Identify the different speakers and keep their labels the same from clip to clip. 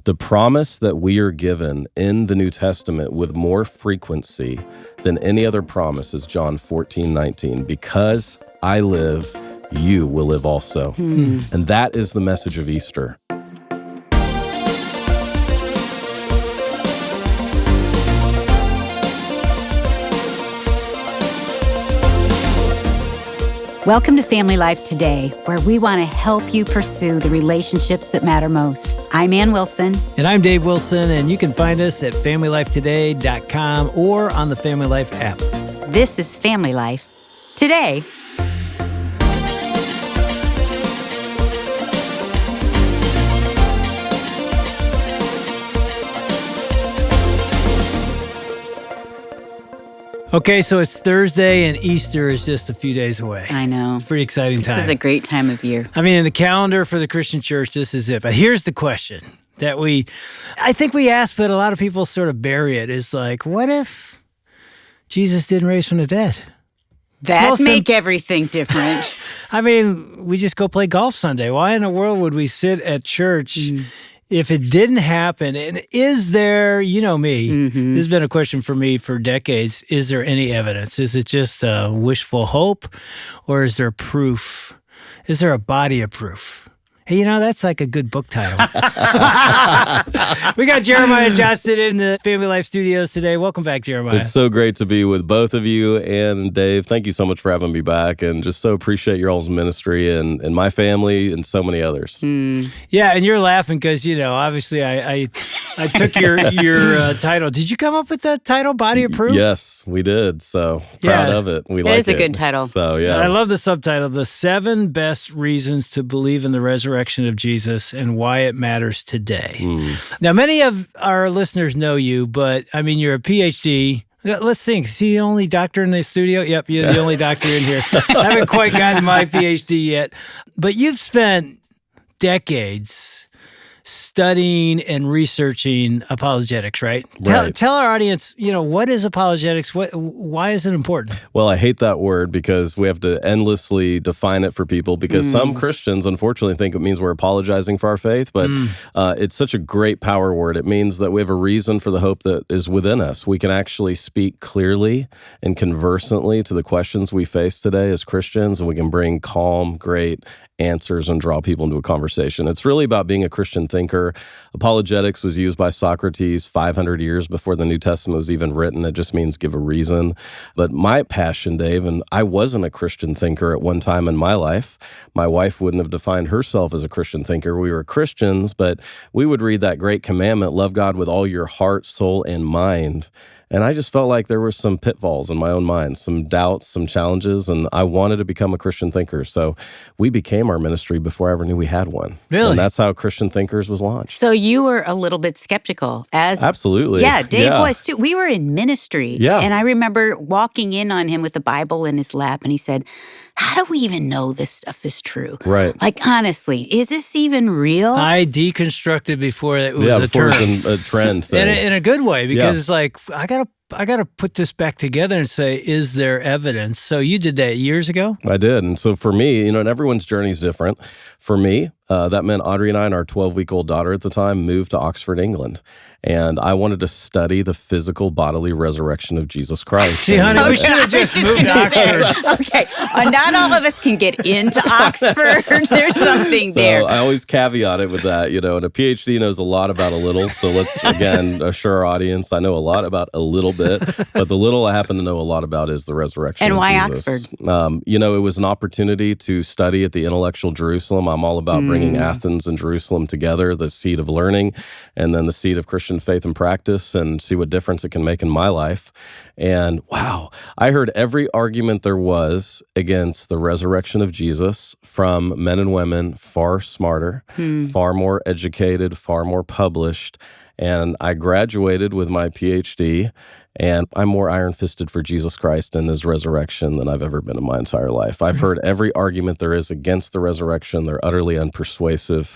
Speaker 1: The promise that we are given in the New Testament with more frequency than any other promise is John 14:19. Because I live, you will live also. And that is the message of Easter.
Speaker 2: Welcome to Family Life Today, where we want to help you pursue the relationships that matter most. I'm Ann Wilson.
Speaker 3: And I'm Dave Wilson, and you can find us at FamilyLifeToday.com or on the Family Life app.
Speaker 2: This is Family Life Today.
Speaker 3: Okay, so it's Thursday and Easter is just a few days away.
Speaker 2: I know.
Speaker 3: It's a pretty exciting time.
Speaker 2: This is a great time of year.
Speaker 3: I mean, in the calendar for the Christian church, this is it. But here's the question that I think we ask, but a lot of people sort of bury it, is like, what if Jesus didn't raise from the dead?
Speaker 2: That'd make everything different.
Speaker 3: I mean, we just go play golf Sunday. Why in the world would we sit at church if it didn't happen? And is there, you know me, this has been a question for me for decades, is there any evidence? Is it just wishful hope, or is there proof? Is there a body of proof? Hey, that's like a good book title. We got Jeremiah Johnston in the Family Life studios today. Welcome back, Jeremiah.
Speaker 1: It's so great to be with both of you. And Dave, thank you so much for having me back. And just so appreciate your all's ministry and my family and so many others.
Speaker 3: Yeah, and you're laughing because, obviously I took your title. Did you come up with that title, Body of Proof?
Speaker 1: Yes, we did. So proud of it. We like it.
Speaker 2: It is a good title.
Speaker 1: So, yeah.
Speaker 3: I love the subtitle, The 7 Best Reasons to Believe in the Resurrection of Jesus and Why It Matters Today. Now, many of our listeners know you, but I mean, you're a PhD. Let's think. Is he the only doctor in the studio? Yep, you're the only doctor in here. I haven't quite gotten my PhD yet. But you've spent decades studying and researching apologetics, right? Tell our audience, what is apologetics? Why is it important?
Speaker 1: Well, I hate that word because we have to endlessly define it for people because some Christians, unfortunately, think it means we're apologizing for our faith, but it's such a great power word. It means that we have a reason for the hope that is within us. We can actually speak clearly and conversantly to the questions we face today as Christians, and we can bring calm, great answers and draw people into a conversation. It's really about being a Christian thinker. Apologetics was used by Socrates 500 years before the New Testament was even written. It just means give a reason. But my passion, Dave, and I wasn't a Christian thinker at one time in my life. My wife wouldn't have defined herself as a Christian thinker. We were Christians, but we would read that great commandment, love God with all your heart, soul, and mind. And I just felt like there were some pitfalls in my own mind, some doubts, some challenges, and I wanted to become a Christian thinker. So we became our ministry before I ever knew we had one.
Speaker 3: Really?
Speaker 1: And that's how Christian Thinkers was launched.
Speaker 2: So you were a little bit skeptical.
Speaker 1: Absolutely.
Speaker 2: Yeah, Dave was too. We were in ministry.
Speaker 1: Yeah.
Speaker 2: And I remember walking in on him with the Bible in his lap, and he said, how do we even know this stuff is true?
Speaker 1: Right.
Speaker 2: Like, honestly, is this even real?
Speaker 3: I deconstructed before it was a term.
Speaker 1: It was a trend thing.
Speaker 3: In a good way, because it's like, I gotta put this back together and say, is there evidence? So you did that years ago?
Speaker 1: I did. And so for me, and everyone's journey is different. For me, that meant Audrey and I and our 12-week-old daughter at the time moved to Oxford, England. And I wanted to study the physical bodily resurrection of Jesus Christ.
Speaker 3: See, honey, we should have just moved to Oxford.
Speaker 2: Okay, not all of us can get into Oxford. There's something there.
Speaker 1: So I always caveat it with that, and a PhD knows a lot about a little. So let's, again, assure our audience, I know a lot about a little bit, but the little I happen to know a lot about is the resurrection
Speaker 2: of
Speaker 1: Jesus.
Speaker 2: And why Oxford?
Speaker 1: It was an opportunity to study at the intellectual Jerusalem. I'm all about bringing Athens and Jerusalem together, the seat of learning, and then the seat of Christian faith and practice, and see what difference it can make in my life. And wow, I heard every argument there was against the resurrection of Jesus from men and women far smarter, far more educated, far more published. And I graduated with my PhD, and I'm more iron-fisted for Jesus Christ and his resurrection than I've ever been in my entire life. I've heard every argument there is against the resurrection. They're utterly unpersuasive.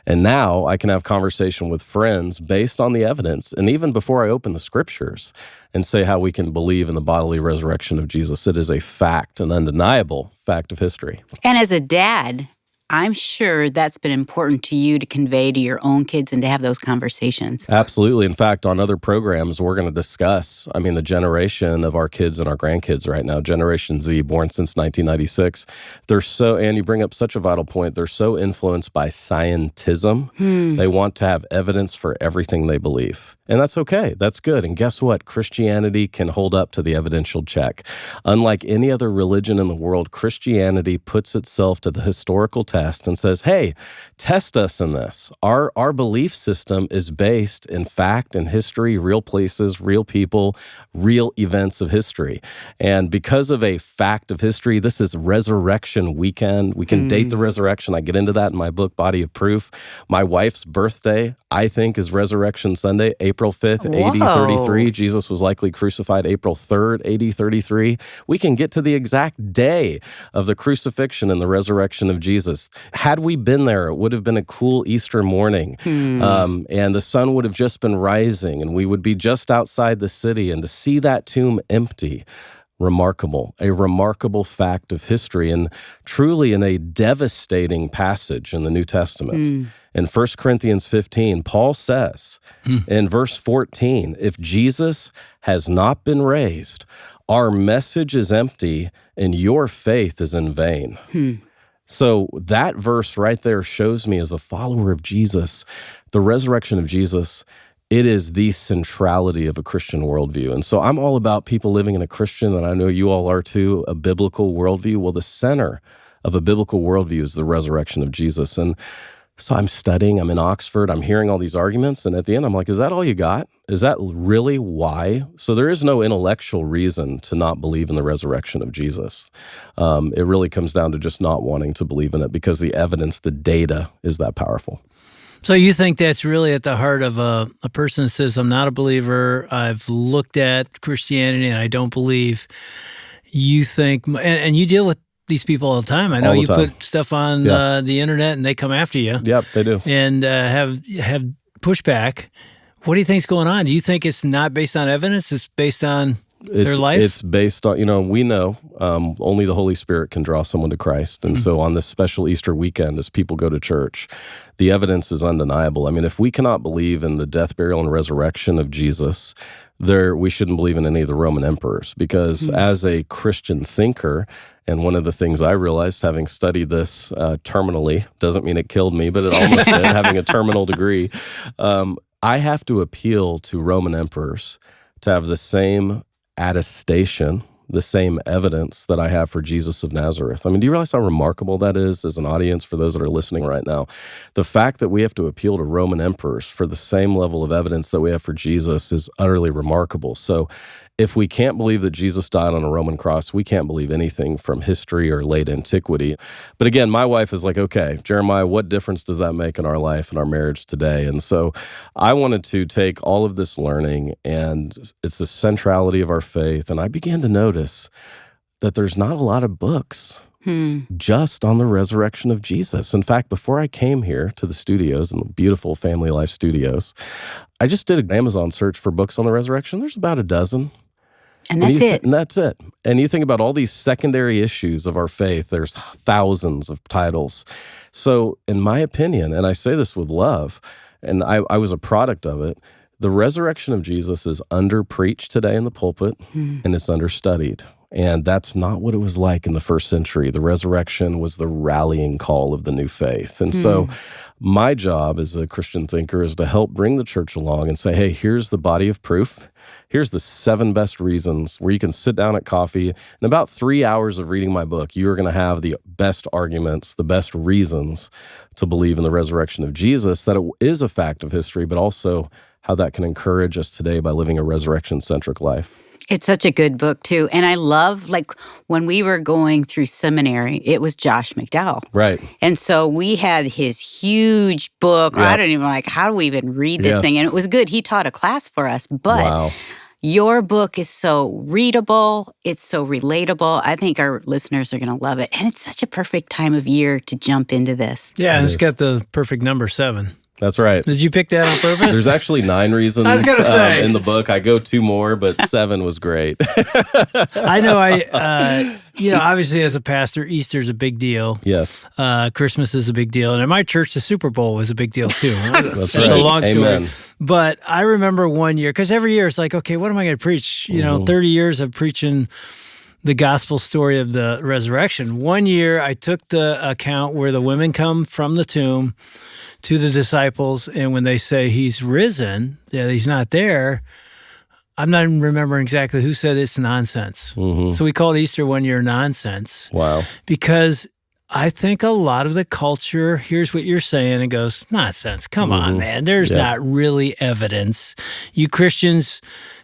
Speaker 1: And now I can have conversation with friends based on the evidence, and even before I open the scriptures, and say how we can believe in the bodily resurrection of Jesus. It is a fact, an undeniable fact of history.
Speaker 2: And as a dad, I'm sure that's been important to you to convey to your own kids and to have those conversations.
Speaker 1: Absolutely. In fact, on other programs, we're going to discuss, the generation of our kids and our grandkids right now, Generation Z, born since 1996. And you bring up such a vital point, they're so influenced by scientism. They want to have evidence for everything they believe. And that's okay. That's good. And guess what? Christianity can hold up to the evidential check. Unlike any other religion in the world, Christianity puts itself to the historical test and says, hey, test us in this. Our belief system is based in fact and history, real places, real people, real events of history. And because of a fact of history, this is Resurrection Weekend. We can date the resurrection. I get into that in my book, Body of Proof. My wife's birthday, I think, is Resurrection Sunday, April 5th, AD 33. Jesus was likely crucified April 3rd, AD 33. We can get to the exact day of the crucifixion and the resurrection of Jesus. Had we been there, it would have been a cool Easter morning, and the sun would have just been rising, and we would be just outside the city, and to see that tomb empty, a remarkable fact of history, and truly in a devastating passage in the New Testament. In 1 Corinthians 15, Paul says in verse 14, if Jesus has not been raised, our message is empty and your faith is in vain. So that verse right there shows me, as a follower of Jesus, the resurrection of Jesus, it is the centrality of a Christian worldview. And so I'm all about people living in a Christian, and I know you all are too, a biblical worldview. Well, the center of a biblical worldview is the resurrection of Jesus. And so I'm studying, I'm in Oxford, I'm hearing all these arguments, and at the end I'm like, is that all you got? Is that really why? So there is no intellectual reason to not believe in the resurrection of Jesus. It really comes down to just not wanting to believe in it because the evidence, the data is that powerful.
Speaker 3: So you think that's really at the heart of a person that says, I'm not a believer, I've looked at Christianity and I don't believe. You think, and you deal with these people all the time. I know you put stuff on the internet and they come after you.
Speaker 1: Yep, they do.
Speaker 3: And have pushback. What do you think's going on? Do you think it's not based on evidence? It's based on their life?
Speaker 1: It's based on, we know only the Holy Spirit can draw someone to Christ. And so on this special Easter weekend, as people go to church, the evidence is undeniable. If we cannot believe in the death, burial, and resurrection of Jesus, we shouldn't believe in any of the Roman emperors, because as a Christian thinker, and one of the things I realized, having studied this terminally, doesn't mean it killed me, but it almost did, having a terminal degree, I have to appeal to Roman emperors to have the same attestation, the same evidence that I have for Jesus of Nazareth. Do you realize how remarkable that is as an audience for those that are listening right now? The fact that we have to appeal to Roman emperors for the same level of evidence that we have for Jesus is utterly remarkable. So if we can't believe that Jesus died on a Roman cross, we can't believe anything from history or late antiquity. But again, my wife is like, okay, Jeremiah, what difference does that make in our life and our marriage today? And so I wanted to take all of this learning, and it's the centrality of our faith. And I began to notice that there's not a lot of books just on the resurrection of Jesus. In fact, before I came here to the studios, in the beautiful FamilyLife studios, I just did an Amazon search for books on the resurrection. There's about a dozen.
Speaker 2: And that's it.
Speaker 1: And that's it. And you think about all these secondary issues of our faith, there's thousands of titles. So in my opinion, and I say this with love, and I was a product of it, the resurrection of Jesus is under-preached today in the pulpit, and it's understudied. And that's not what it was like in the first century. The resurrection was the rallying call of the new faith. And so my job as a Christian thinker is to help bring the church along and say, hey, here's the body of proof. Here's the 7 best reasons where you can sit down at coffee. In about 3 hours of reading my book, you are going to have the best arguments, the best reasons to believe in the resurrection of Jesus, that it is a fact of history, but also how that can encourage us today by living a resurrection-centric life.
Speaker 2: It's such a good book, too. And I love, when we were going through seminary, it was Josh McDowell.
Speaker 1: Right.
Speaker 2: And so we had his huge book.
Speaker 1: Yep.
Speaker 2: I don't even how do we even read this thing? And it was good. He taught a class for us. But your book is so readable. It's so relatable. I think our listeners are going to love it. And it's such a perfect time of year to jump into this.
Speaker 3: Yeah, and it's got the perfect number 7.
Speaker 1: That's right.
Speaker 3: Did you pick that on purpose?
Speaker 1: There's actually 9 reasons
Speaker 3: I was gonna say.
Speaker 1: in the book. I go 2 more, but 7 was great.
Speaker 3: I know. Obviously, as a pastor, Easter's a big deal.
Speaker 1: Yes.
Speaker 3: Christmas is a big deal, and in my church, the Super Bowl was a big deal too.
Speaker 1: That's
Speaker 3: right. A long story.
Speaker 1: Amen.
Speaker 3: But I remember one year, because every year it's like, okay, what am I going to preach? 30 years of preaching the gospel story of the resurrection. One year, I took the account where the women come from the tomb to the disciples, and when they say he's risen, that he's not there, I'm not even remembering exactly who said it's nonsense. Mm-hmm. So we called Easter one year nonsense.
Speaker 1: Wow.
Speaker 3: Because I think a lot of the culture hears what you're saying and goes, nonsense, come on, man. There's not really evidence. You Christians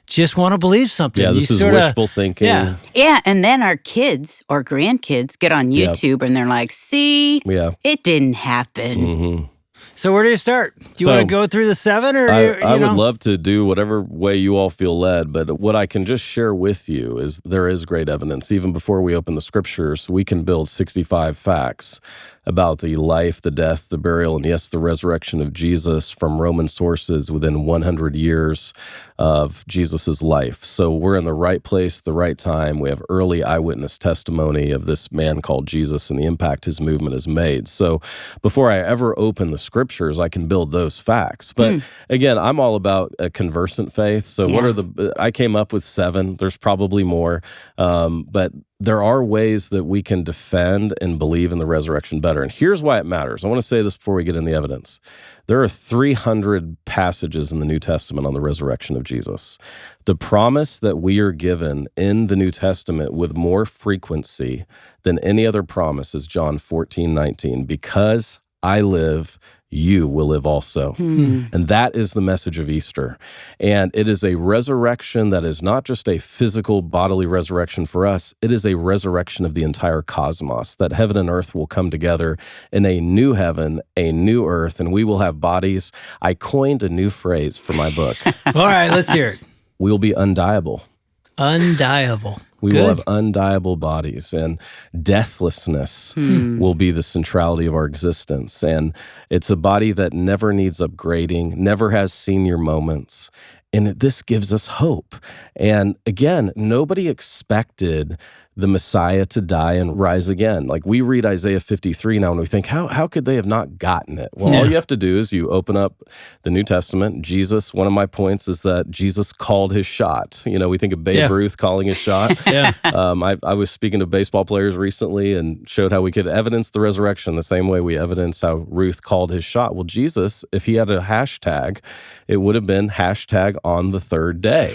Speaker 3: just want to believe something.
Speaker 1: Yeah, this is wishful thinking.
Speaker 2: Yeah, and then our kids or grandkids get on YouTube and they're like, see, it didn't happen.
Speaker 1: Mm-hmm.
Speaker 3: So where do you start? Do you want to go through the 7? Or
Speaker 1: I would love to do whatever way you all feel led, but what I can just share with you is there is great evidence. Even before we open the scriptures, we can build 65 facts about the life, the death, the burial, and yes, the resurrection of Jesus from Roman sources within 100 years of Jesus's life. So we're in the right place, the right time. We have early eyewitness testimony of this man called Jesus and the impact his movement has made. So before I ever open the scriptures, I can build those facts. But again, I'm all about a conversant faith. So I came up with 7. There's probably more. But there are ways that we can defend and believe in the resurrection better. And here's why it matters. I want to say this before we get in the evidence. There are 300 passages in the New Testament on the resurrection of Jesus. The promise that we are given in the New Testament with more frequency than any other promise is John 14:19. Because I live, you will live also. And that is the message of Easter. And it is a resurrection that is not just a physical bodily resurrection for us. It is a resurrection of the entire cosmos, that heaven and earth will come together in a new heaven, a new earth, and we will have bodies. I coined a new phrase for my book.
Speaker 3: All right, let's hear it.
Speaker 1: We will be undieable.
Speaker 3: Undieable.
Speaker 1: We will have undieable bodies, and deathlessness will be the centrality of our existence. And it's a body that never needs upgrading, never has senior moments. And this gives us hope. And again, nobody expected the Messiah to die and rise again. Like we read Isaiah 53 now and we think, how could they have not gotten it? Well, all you have to do is you open up the New Testament. Jesus, one of my points is that Jesus called his shot. We think of Babe Ruth calling his shot. I was speaking to baseball players recently and showed how we could evidence the resurrection the same way we evidence how Ruth called his shot. Well, Jesus, if he had a hashtag, it would have been hashtag on the 3rd day.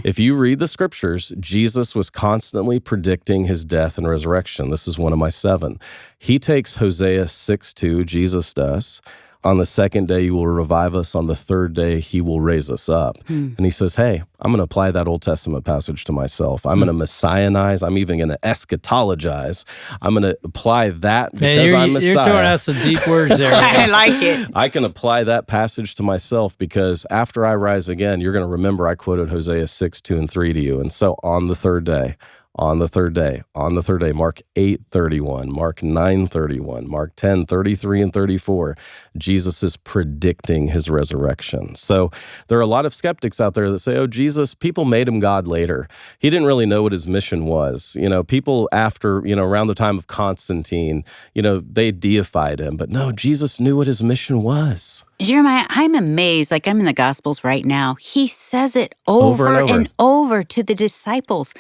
Speaker 1: If you read the scriptures, Jesus was constantly predicting his death and resurrection. This is one of my 7. He takes Hosea 6:2, Jesus does. On the 2nd day, you will revive us. On the 3rd day, he will raise us up. And he says, hey, I'm going to apply that Old Testament passage to myself. I'm going to messianize. I'm even going to eschatologize. I'm going to apply that because I'm Messiah.
Speaker 3: You're throwing out some deep words there.
Speaker 2: I like it.
Speaker 1: I can apply that passage to myself because after I rise again, you're going to remember I quoted Hosea 6:2 and 3 to you. And so on the 3rd day, on the 3rd day, Mark 8:31, Mark 9:31, Mark 10:33 and 34, Jesus is predicting his resurrection. So there are a lot of skeptics out there that say, oh, Jesus, people made him God later. He didn't really know what his mission was. People after, around the time of Constantine, they deified him. But no, Jesus knew what his mission was.
Speaker 2: Jeremiah, I'm amazed. Like I'm in the Gospels right now. He says it over and over to the disciples.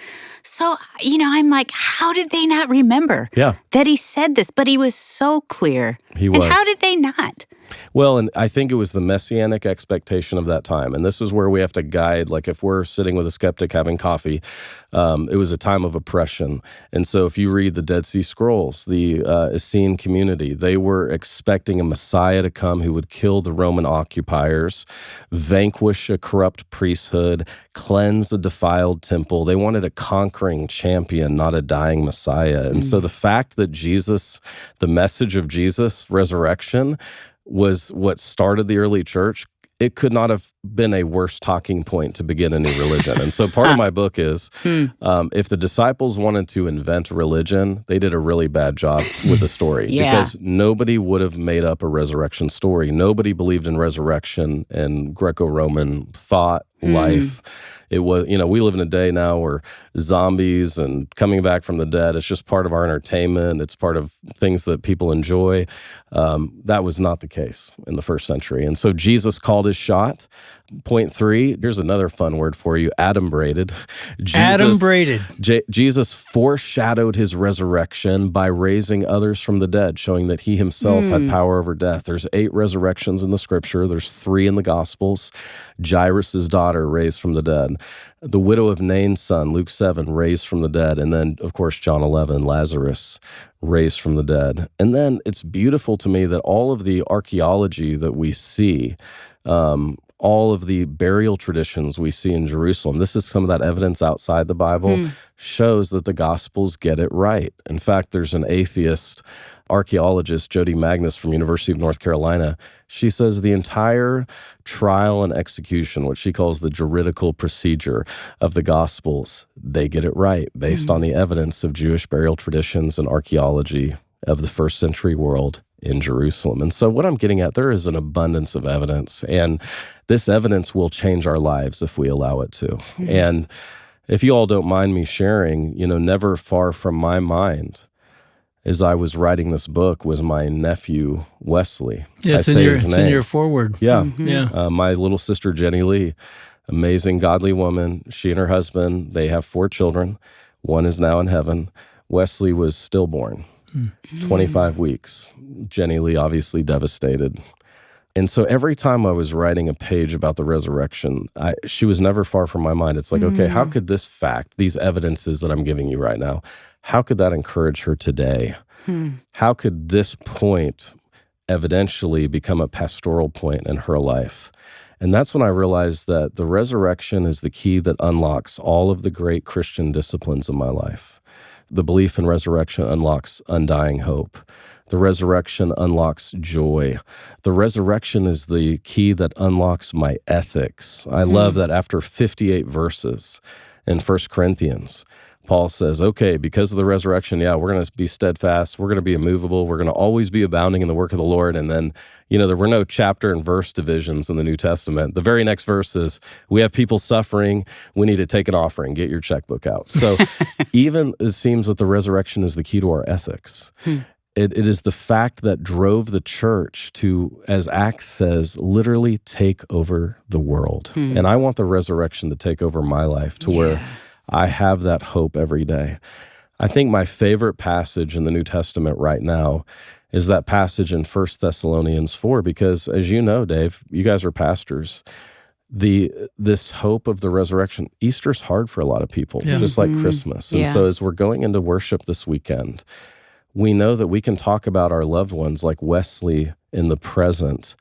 Speaker 2: So, I'm like, how did they not remember that he said this? But he was so clear.
Speaker 1: He was.
Speaker 2: And how did they not?
Speaker 1: Well, and I think it was the messianic expectation of that time. And this is where we have to guide, like if we're sitting with a skeptic having coffee, it was a time of oppression. And so if you read the Dead Sea Scrolls, the Essene community, they were expecting a Messiah to come who would kill the Roman occupiers, vanquish a corrupt priesthood, cleanse a defiled temple. They wanted a conquering champion, not a dying Messiah. And so the fact that Jesus, the message of Jesus' resurrection, was what started the early church, it could not have been a worse talking point to begin any religion. And so part of my book is, if the disciples wanted to invent religion, they did a really bad job with the story. Because nobody would have made up a resurrection story. Nobody believed in resurrection and Greco-Roman thought, life. It was, we live in a day now where zombies and coming back from the dead, it's just part of our entertainment. It's part of things that people enjoy. That was not the case in the first century. And so Jesus called his shot. Point 3, here's another fun word for you, adumbrated. Jesus foreshadowed his resurrection by raising others from the dead, showing that he himself had power over death. There's 8 resurrections in the scripture. There's 3 in the Gospels. Jairus' daughter raised from the dead. The widow of Nain's son, Luke 7, raised from the dead. And then, of course, John 11, Lazarus raised from the dead. And then it's beautiful to me that all of the archaeology that we see, all of the burial traditions we see in Jerusalem, this is some of that evidence outside the Bible, shows that the Gospels get it right. In fact, there's an atheist archaeologist, Jody Magnus from University of North Carolina. She says the entire trial and execution, what she calls the juridical procedure of the Gospels, they get it right based on the evidence of Jewish burial traditions and archaeology of the first century world in Jerusalem. And so what I'm getting at, there is an abundance of evidence, and this evidence will change our lives if we allow it to. And if you all don't mind me sharing, never far from my mind, as I was writing this book, was my nephew, Wesley.
Speaker 3: Yeah, it's in your foreword.
Speaker 1: Yeah. My little sister, Jenny Lee, amazing, godly woman. She and her husband, they have 4 children. One is now in heaven. Wesley was stillborn, 25 weeks. Jenny Lee obviously devastated. And so every time I was writing a page about the resurrection, she was never far from my mind. It's like, okay, how could this fact, these evidences that I'm giving you right now, how could that encourage her today? How could this point evidentially become a pastoral point in her life? And that's when I realized that the resurrection is the key that unlocks all of the great Christian disciplines in my life. The belief in resurrection unlocks undying hope. The resurrection unlocks joy. The resurrection is the key that unlocks my ethics. I love that after 58 verses in 1 Corinthians, Paul says, okay, because of the resurrection, we're going to be steadfast. We're going to be immovable. We're going to always be abounding in the work of the Lord. And then, there were no chapter and verse divisions in the New Testament. The very next verse is, we have people suffering. We need to take an offering. Get your checkbook out. So even it seems that the resurrection is the key to our ethics. It is the fact that drove the church to, as Acts says, literally take over the world. And I want the resurrection to take over my life to where I have that hope every day. I think my favorite passage in the New Testament right now is that passage in 1 Thessalonians 4, because as you know, Dave, you guys are pastors, this hope of the resurrection, Easter's hard for a lot of people, just like Christmas. And so as we're going into worship this weekend, we know that we can talk about our loved ones like Wesley in the present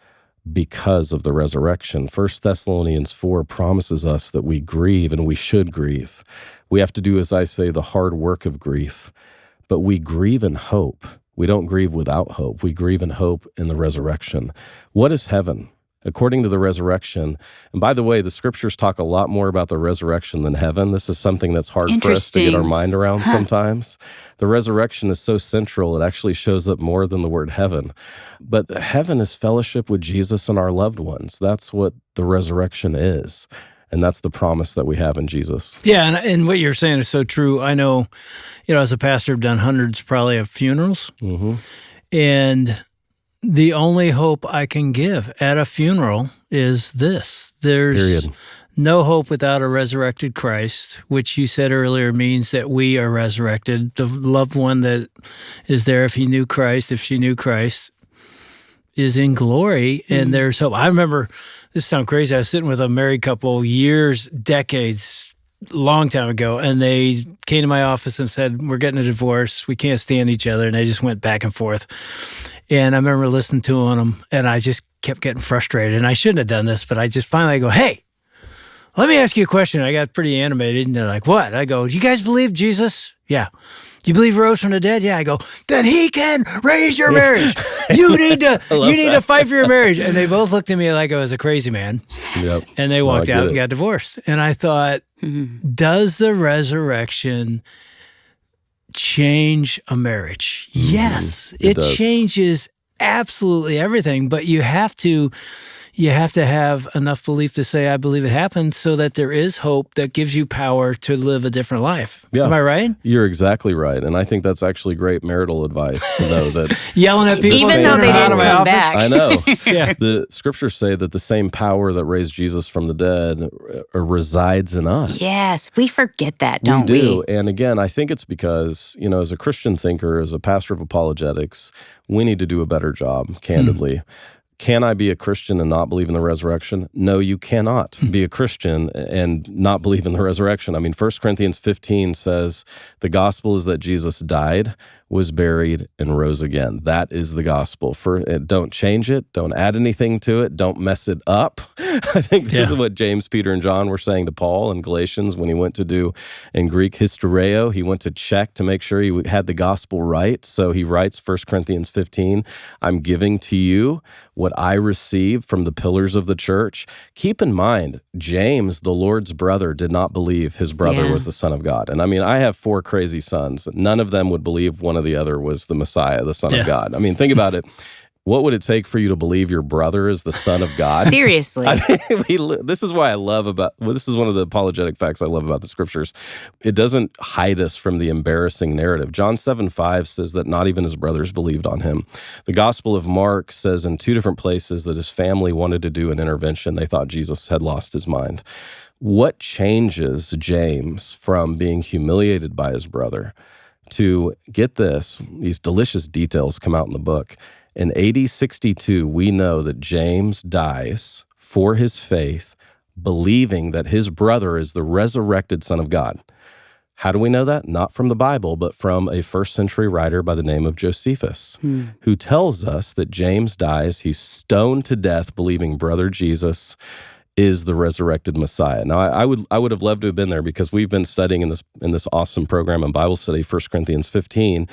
Speaker 1: because of the resurrection. 1 Thessalonians 4 promises us that we grieve, and we should grieve. We have to do, as I say, the hard work of grief, but we grieve in hope. We don't grieve without hope. We grieve in hope in the resurrection. What is heaven? According to the resurrection, and by the way, the scriptures talk a lot more about the resurrection than heaven. This is something that's hard for us to get our mind around sometimes. The resurrection is so central, it actually shows up more than the word heaven. But heaven is fellowship with Jesus and our loved ones. That's what the resurrection is. And that's the promise that we have in Jesus.
Speaker 3: Yeah, and what you're saying is so true. I know, as a pastor, I've done hundreds probably of funerals. And the only hope I can give at a funeral is this. There's no hope without a resurrected Christ, which you said earlier means that we are resurrected. The loved one that is there, if he knew Christ, if she knew Christ, is in glory, and there's hope. I remember, this sounds crazy, I was sitting with a married couple decades, long time ago, and they came to my office and said, we're getting a divorce, we can't stand each other, and they just went back and forth. And I remember listening to them, and I just kept getting frustrated. And I shouldn't have done this, but I just finally go, hey, let me ask you a question. I got pretty animated, and they're like, what? I go, do you guys believe Jesus? Yeah. You believe he rose from the dead? Yeah. I go, then he can raise your marriage. You need to fight for your marriage. And they both looked at me like I was a crazy man.
Speaker 1: Yep.
Speaker 3: And they walked out and got divorced. And I thought, does the resurrection change a marriage? Yes, it changes absolutely everything, but you have to have enough belief to say, I believe it happened, so that there is hope that gives you power to live a different life. Yeah. Am I right?
Speaker 1: You're exactly right. And I think that's actually great marital advice to know that.
Speaker 3: Yelling at people.
Speaker 2: Even though they didn't come back.
Speaker 1: I know. Yeah. The scriptures say that the same power that raised Jesus from the dead resides in us.
Speaker 2: Yes. We forget that, don't we?
Speaker 1: We do. And again, I think it's because, as a Christian thinker, as a pastor of apologetics, we need to do a better job, candidly. Can I be a Christian and not believe in the resurrection? No, you cannot be a Christian and not believe in the resurrection. I mean, 1 Corinthians 15 says the gospel is that Jesus died, was buried, and rose again. That is the gospel. Don't change it. Don't add anything to it. Don't mess it up. I think this is what James, Peter, and John were saying to Paul in Galatians when he went to do, in Greek, hystereo. He went to check to make sure he had the gospel right. So he writes 1 Corinthians 15, I'm giving to you what I received from the pillars of the church. Keep in mind, James, the Lord's brother, did not believe his brother was the Son of God. And I mean, I have 4 crazy sons. None of them would believe one of the other was the Messiah, the Son of God. I mean, think about it. What would it take for you to believe your brother is the Son of God?
Speaker 2: Seriously.
Speaker 1: This is why this is one of the apologetic facts I love about the scriptures. It doesn't hide us from the embarrassing narrative. John 7:5 says that not even his brothers believed on him. The Gospel of Mark says in 2 different places that his family wanted to do an intervention. They thought Jesus had lost his mind. What changes James from being humiliated by his brother to, get this, these delicious details come out in the book. In AD 62, we know that James dies for his faith, believing that his brother is the resurrected Son of God. How do we know that? Not from the Bible, but from a first-century writer by the name of Josephus, who tells us that James dies, he's stoned to death, believing brother Jesus is the resurrected Messiah. Now, I would have loved to have been there, because we've been studying in this awesome program in Bible study, 1 Corinthians 15.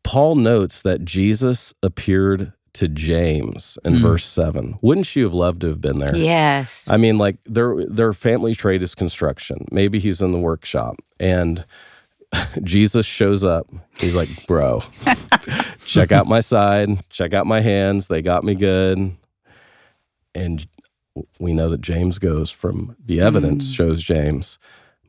Speaker 1: Paul notes that Jesus appeared to James in verse 7. Wouldn't you have loved to have been there?
Speaker 2: Yes.
Speaker 1: I mean, like, their family trade is construction. Maybe he's in the workshop, and Jesus shows up. He's like, bro, check out my side, check out my hands. They got me good. And we know that James goes from, the evidence shows James,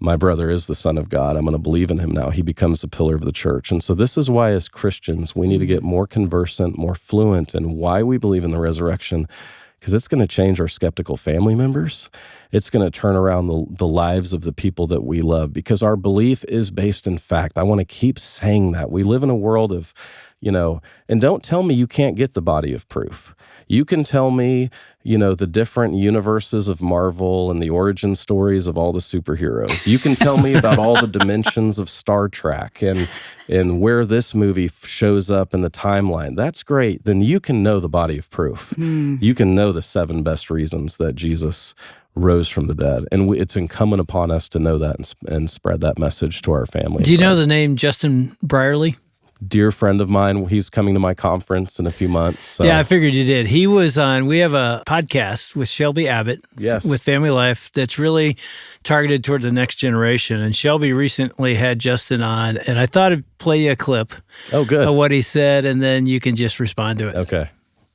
Speaker 1: my brother is the Son of God. I'm going to believe in him now. He becomes a pillar of the church. And so this is why, as Christians, we need to get more conversant, more fluent in why we believe in the resurrection, because it's going to change our skeptical family members. It's going to turn around the lives of the people that we love, because our belief is based in fact. I want to keep saying that. We live in a world of, and don't tell me you can't get the body of proof. You can tell me, the different universes of Marvel and the origin stories of all the superheroes. You can tell me about all the dimensions of Star Trek and where this movie shows up in the timeline. That's great. Then you can know the body of proof. You can know the 7 best reasons that Jesus rose from the dead. And it's incumbent upon us to know that and spread that message to our family.
Speaker 3: Do you know the name Justin Brierley?
Speaker 1: Dear friend of mine. He's coming to my conference in a few months. So.
Speaker 3: Yeah, I figured you did. He was on, we have a podcast with Shelby Abbott with FamilyLife that's really targeted toward the next generation. And Shelby recently had Justin on, and I thought I'd play you a clip of what he said, and then you can just respond to it.
Speaker 1: Okay.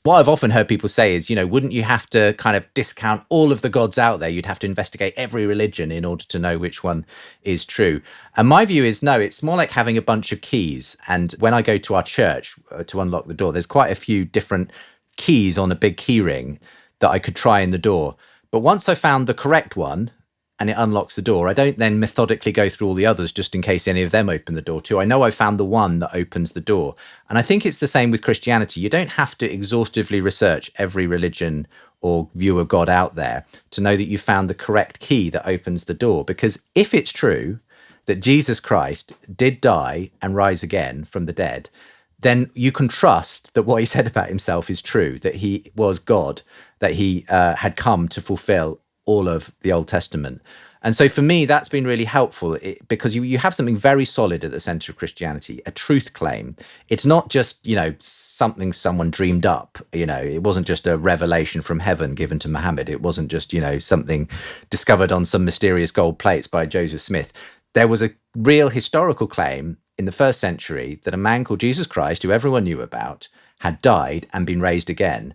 Speaker 4: What I've often heard people say is, wouldn't you have to kind of discount all of the gods out there? You'd have to investigate every religion in order to know which one is true. And my view is, no, it's more like having a bunch of keys. And when I go to our church to unlock the door, there's quite a few different keys on a big key ring that I could try in the door. But once I found the correct one and it unlocks the door, I don't then methodically go through all the others just in case any of them open the door too. I know I found the one that opens the door. And I think it's the same with Christianity. You don't have to exhaustively research every religion or view of God out there to know that you found the correct key that opens the door. Because if it's true that Jesus Christ did die and rise again from the dead, then you can trust that what he said about himself is true, that he was God, that he had come to fulfill all of the Old Testament. And so for me, that's been really helpful because you have something very solid at the center of Christianity, a truth claim. It's not just, something someone dreamed up. It wasn't just a revelation from heaven given to Muhammad. It wasn't just, something discovered on some mysterious gold plates by Joseph Smith. There was a real historical claim in the first century that a man called Jesus Christ, who everyone knew about, had died and been raised again.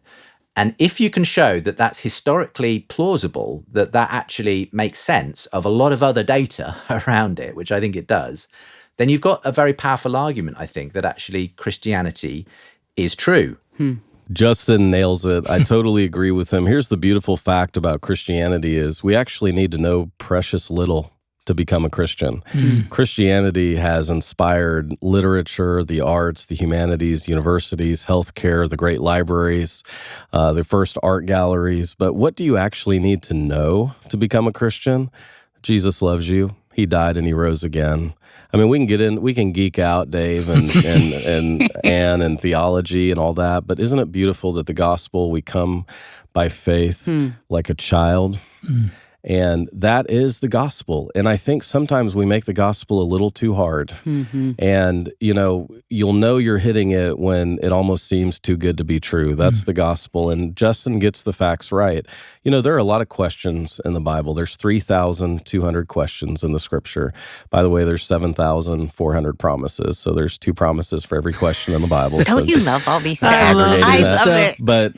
Speaker 4: And if you can show that that's historically plausible, that actually makes sense of a lot of other data around it, which I think it does, then you've got a very powerful argument, I think, that actually Christianity is true.
Speaker 1: Justin nails it. I totally agree with him. Here's the beautiful fact about Christianity is we actually need to know precious little to become a Christian. Christianity has inspired literature, the arts, the humanities, universities, healthcare, the great libraries, the first art galleries. But what do you actually need to know to become a Christian? Jesus loves you. He died and he rose again. I mean, we can geek out, Dave, and Anne and theology and all that, but isn't it beautiful that the gospel, we come by faith like a child? And that is the gospel. And I think sometimes we make the gospel a little too hard. And, you'll know you're hitting it when it almost seems too good to be true. That's the gospel. And Justin gets the facts right. There are a lot of questions in the Bible. There's 3,200 questions in the scripture. By the way, there's 7,400 promises. So there's 2 promises for every question in the Bible.
Speaker 2: Don't you love all these stats?
Speaker 3: I love
Speaker 2: it.
Speaker 1: But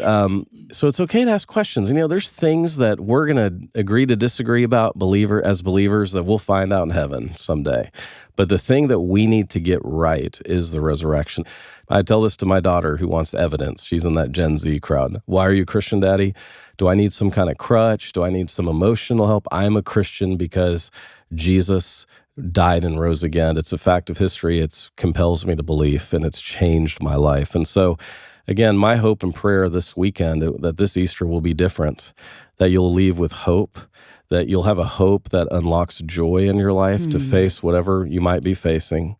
Speaker 1: so it's okay to ask questions. There's things that we're going to agree to disagree about as believers that we'll find out in heaven someday. But the thing that we need to get right is the resurrection. I tell this to my daughter who wants evidence. She's in that Gen Z crowd. Why are you Christian, Daddy? Do I need some kind of crutch? Do I need some emotional help? I'm a Christian because Jesus died and rose again. It's a fact of history. It compels me to belief, and it's changed my life. And so, again, my hope and prayer this weekend that this Easter will be different, that you'll leave with hope, that you'll have a hope that unlocks joy in your life to face whatever you might be facing.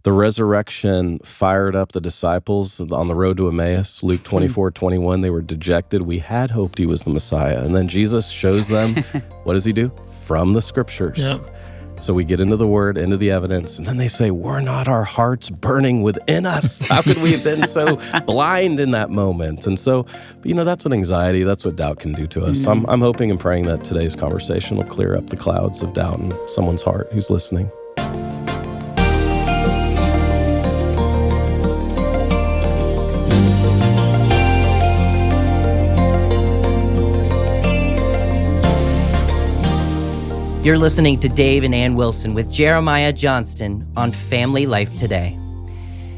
Speaker 1: The resurrection fired up the disciples on the road to Emmaus. Luke 24:21, they were dejected. We had hoped he was the Messiah. And then Jesus shows them, what does he do? From the scriptures. Yep. So we get into the word, into the evidence, and then they say, were not our hearts burning within us? How could we have been so blind in that moment? And so, that's what anxiety, that's what doubt can do to us. I'm hoping and praying that today's conversation will clear up the clouds of doubt in someone's heart who's listening.
Speaker 5: You're listening to Dave and Ann Wilson with Jeremiah Johnston on Family Life Today.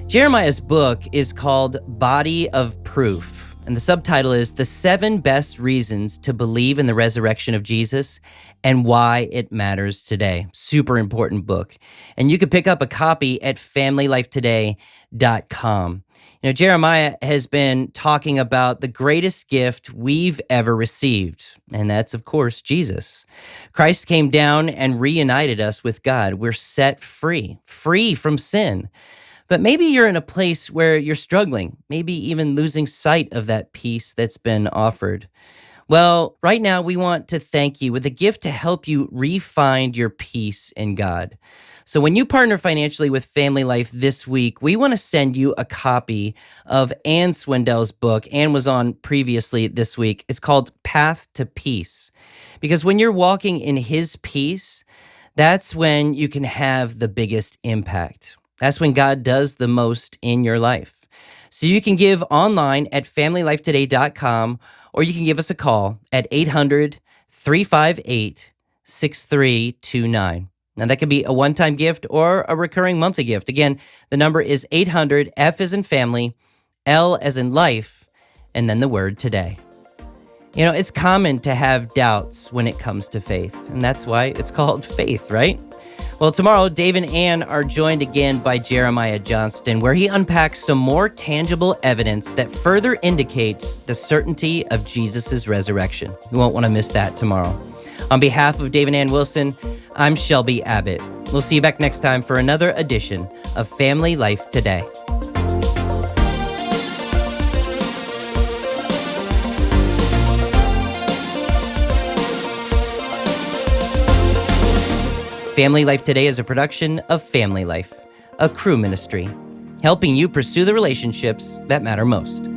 Speaker 5: Jeremiah's book is called Body of Proof, and the subtitle is The 7 Best Reasons to Believe in the Resurrection of Jesus and Why It Matters Today. Super important book. And you can pick up a copy at FamilyLifeToday.com. Jeremiah has been talking about the greatest gift we've ever received, and that's, of course, Jesus. Christ came down and reunited us with God. We're set free from sin. But maybe you're in a place where you're struggling, maybe even losing sight of that peace that's been offered. Well, right now we want to thank you with a gift to help you re-find your peace in God. So when you partner financially with Family Life this week, we want to send you a copy of Ann Swindell's book. Ann was on previously this week. It's called Path to Peace. Because when you're walking in his peace, that's when you can have the biggest impact. That's when God does the most in your life. So you can give online at FamilyLifeToday.com, or you can give us a call at 800-358-6329. Now, that could be a one-time gift or a recurring monthly gift. Again, the number is 800, F as in family, L as in life, and then the word today. It's common to have doubts when it comes to faith, and that's why it's called faith, right? Well, tomorrow, Dave and Ann are joined again by Jeremiah Johnston, where he unpacks some more tangible evidence that further indicates the certainty of Jesus' resurrection. You won't want to miss that tomorrow. On behalf of Dave and Ann Wilson, I'm Shelby Abbott. We'll see you back next time for another edition of Family Life Today. Family Life Today is a production of Family Life, a crew ministry, helping you pursue the relationships that matter most.